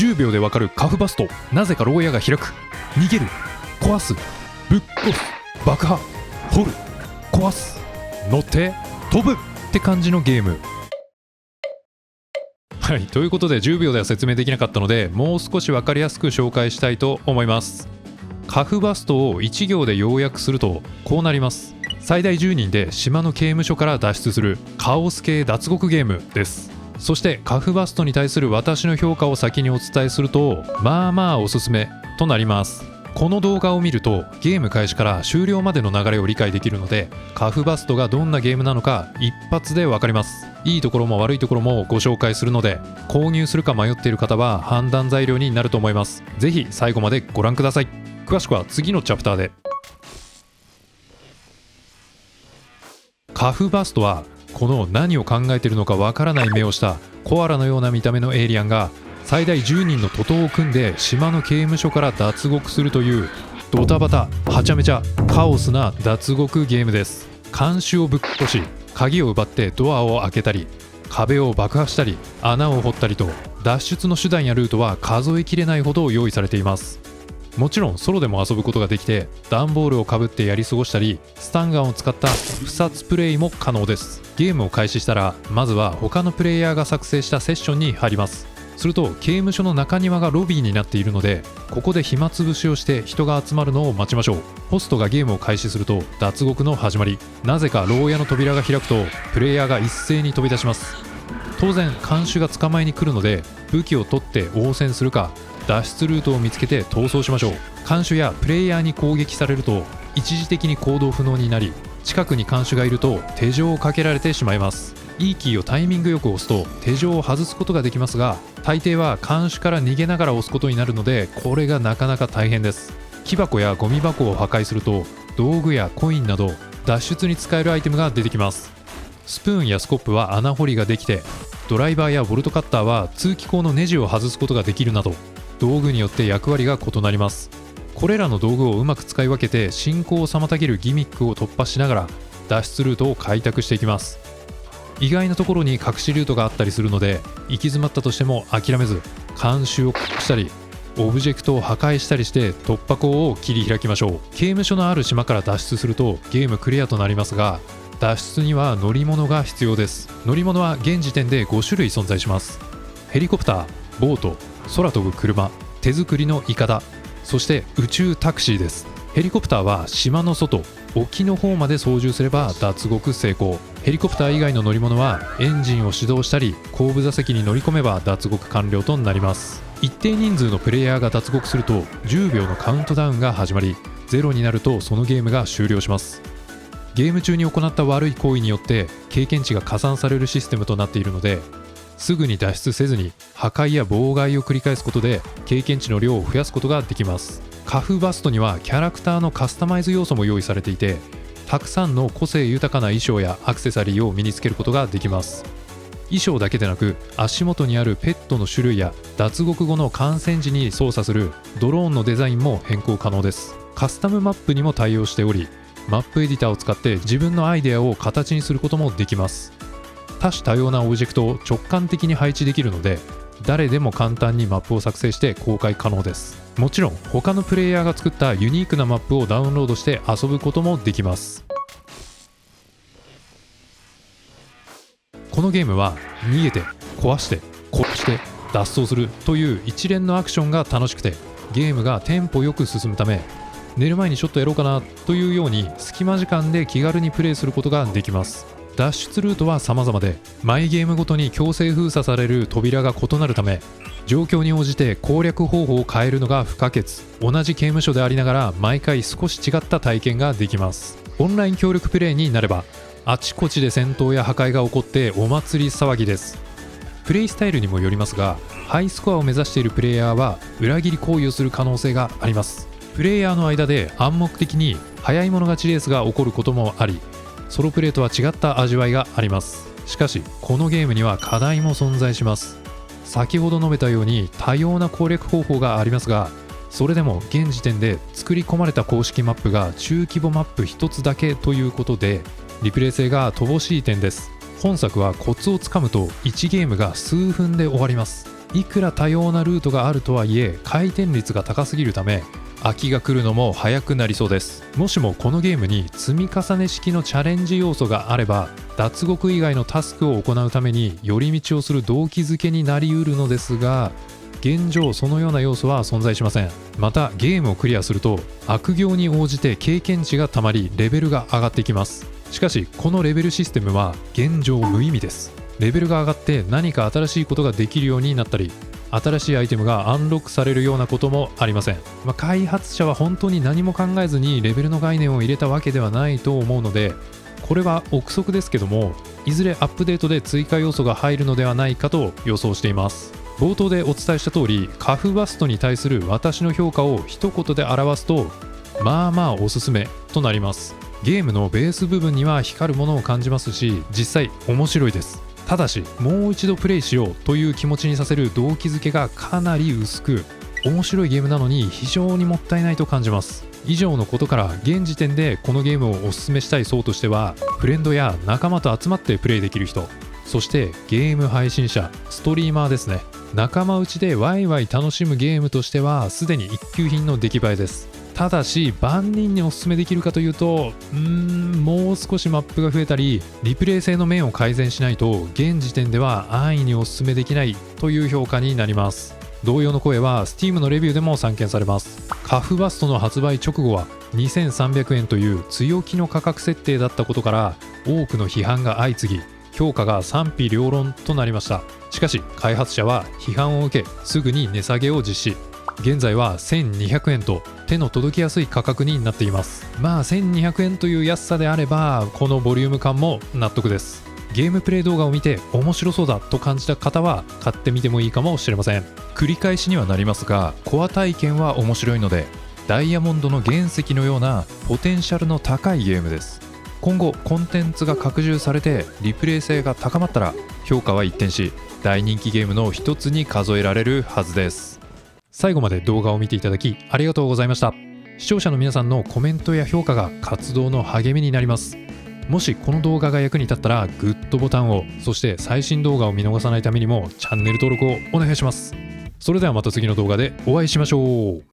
10秒でわかるカフバスト。なぜか牢屋が開く。逃げる、壊す、ぶっ壊す、爆破、掘る、壊す、乗って飛ぶって感じのゲーム。はい、ということで10秒では説明できなかったので、もう少し分かりやすく紹介したいと思います。カフバストを1行で要約するとこうなります。最大10人で島の刑務所から脱出するカオス系脱獄ゲームです。そしてカフバストに対する私の評価を先にお伝えすると、まあまあおすすめとなります。この動画を見るとゲーム開始から終了までの流れを理解できるので、カフバストがどんなゲームなのか一発で分かります。いいところも悪いところもご紹介するので、購入するか迷っている方は判断材料になると思います。ぜひ最後までご覧ください。詳しくは次のチャプターで。カフバストはこの何を考えているのかわからない目をしたコアラのような見た目のエイリアンが最大10人の徒党を組んで島の刑務所から脱獄するというドタバタはちゃめちゃカオスな脱獄ゲームです。看守をぶっ殺し、鍵を奪ってドアを開けたり、壁を爆破したり、穴を掘ったりと、脱出の手段やルートは数えきれないほど用意されています。もちろんソロでも遊ぶことができて、段ボールをかぶってやり過ごしたり、スタンガンを使った不殺プレイも可能です。ゲームを開始したらまずは他のプレイヤーが作成したセッションに入ります。すると刑務所の中庭がロビーになっているので、ここで暇つぶしをして人が集まるのを待ちましょう。ホストがゲームを開始すると脱獄の始まり。なぜか牢屋の扉が開くとプレイヤーが一斉に飛び出します。当然看守が捕まえに来るので、武器を取って応戦するか脱出ルートを見つけて逃走しましょう。看守やプレイヤーに攻撃されると一時的に行動不能になり、近くに看守がいると手錠をかけられてしまいます。いいキーをタイミングよく押すと手錠を外すことができますが、大抵は看守から逃げながら押すことになるので、これがなかなか大変です。木箱やゴミ箱を破壊すると道具やコインなど脱出に使えるアイテムが出てきます。スプーンやスコップは穴掘りができて、ドライバーやボルトカッターは通気口のネジを外すことができるなど、道具によって役割が異なります。これらの道具をうまく使い分けて進行を妨げるギミックを突破しながら脱出ルートを開拓していきます。意外なところに隠しルートがあったりするので、行き詰まったとしても諦めず看守を隠したりオブジェクトを破壊したりして突破口を切り開きましょう。刑務所のある島から脱出するとゲームクリアとなりますが、脱出には乗り物が必要です。乗り物は現時点で5種類存在します。ヘリコプター、ボート、空飛ぶ車、手作りのイカダ、そして宇宙タクシーです。ヘリコプターは島の外、沖の方まで操縦すれば脱獄成功。ヘリコプター以外の乗り物はエンジンを始動したり後部座席に乗り込めば脱獄完了となります。一定人数のプレイヤーが脱獄すると10秒のカウントダウンが始まり、0になるとそのゲームが終了します。ゲーム中に行った悪い行為によって経験値が加算されるシステムとなっているので、すぐに脱出せずに破壊や妨害を繰り返すことで経験値の量を増やすことができます。カフバストにはキャラクターのカスタマイズ要素も用意されていて、たくさんの個性豊かな衣装やアクセサリーを身につけることができます。衣装だけでなく足元にあるペットの種類や脱獄後の感染時に操作するドローンのデザインも変更可能です。カスタムマップにも対応しており、マップエディターを使って自分のアイデアを形にすることもできます。多種多様なオブジェクトを直感的に配置できるので、誰でも簡単にマップを作成して公開可能です。もちろん他のプレイヤーが作ったユニークなマップをダウンロードして遊ぶこともできます。このゲームは逃げて壊して殺して脱走するという一連のアクションが楽しくて、ゲームがテンポよく進むため、寝る前にちょっとやろうかなというように隙間時間で気軽にプレイすることができます。脱出ルートは様々で、毎ゲームごとに強制封鎖される扉が異なるため、状況に応じて攻略方法を変えるのが不可欠。同じ刑務所でありながら毎回少し違った体験ができます。オンライン協力プレイになればあちこちで戦闘や破壊が起こってお祭り騒ぎです。プレイスタイルにもよりますが、ハイスコアを目指しているプレイヤーは裏切り行為をする可能性があります。プレイヤーの間で暗黙的に早い者勝ちレースが起こることもあり、ソロプレイとは違った味わいがあります。しかしこのゲームには課題も存在します。先ほど述べたように多様な攻略方法がありますが、それでも現時点で作り込まれた公式マップが中規模マップ1つだけということで、リプレイ性が乏しい点です。本作はコツをつかむと1ゲームが数分で終わります。いくら多様なルートがあるとはいえ回転率が高すぎるため飽きが来るのも早くなりそうです。もしもこのゲームに積み重ね式のチャレンジ要素があれば脱獄以外のタスクを行うために寄り道をする動機づけになりうるのですが、現状そのような要素は存在しません。またゲームをクリアすると悪行に応じて経験値がたまりレベルが上がってきます。しかしこのレベルシステムは現状無意味です。レベルが上がって何か新しいことができるようになったり新しいアイテムがアンロックされるようなこともありません。開発者は本当に何も考えずにレベルの概念を入れたわけではないと思うので、これは憶測ですけども、いずれアップデートで追加要素が入るのではないかと予想しています。冒頭でお伝えした通り、カフバストに対する私の評価を一言で表すと、まあまあおすすめとなります。ゲームのベース部分には光るものを感じますし、実際面白いです。ただしもう一度プレイしようという気持ちにさせる動機づけがかなり薄く、面白いゲームなのに非常にもったいないと感じます。以上のことから現時点でこのゲームをおすすめしたい層としては、フレンドや仲間と集まってプレイできる人、そしてゲーム配信者、ストリーマーですね。仲間内でワイワイ楽しむゲームとしてはすでに一級品の出来栄えです。ただし万人におすすめできるかというと、もう少しマップが増えたりリプレイ性の面を改善しないと現時点では安易におすすめできないという評価になります。同様の声は Steam のレビューでも散見されます。カフバストの発売直後は2300円という強気の価格設定だったことから多くの批判が相次ぎ、評価が賛否両論となりました。しかし開発者は批判を受けすぐに値下げを実施。現在は1200円と手の届きやすい価格になっています。1200円という安さであればこのボリューム感も納得です。ゲームプレイ動画を見て面白そうだと感じた方は買ってみてもいいかもしれません。繰り返しにはなりますがコア体験は面白いので、ダイヤモンドの原石のようなポテンシャルの高いゲームです。今後コンテンツが拡充されてリプレイ性が高まったら評価は一転し大人気ゲームの一つに数えられるはずです。最後まで動画を見ていただきありがとうございました。視聴者の皆さんのコメントや評価が活動の励みになります。もしこの動画が役に立ったらグッドボタンを、そして最新動画を見逃さないためにもチャンネル登録をお願いします。それではまた次の動画でお会いしましょう。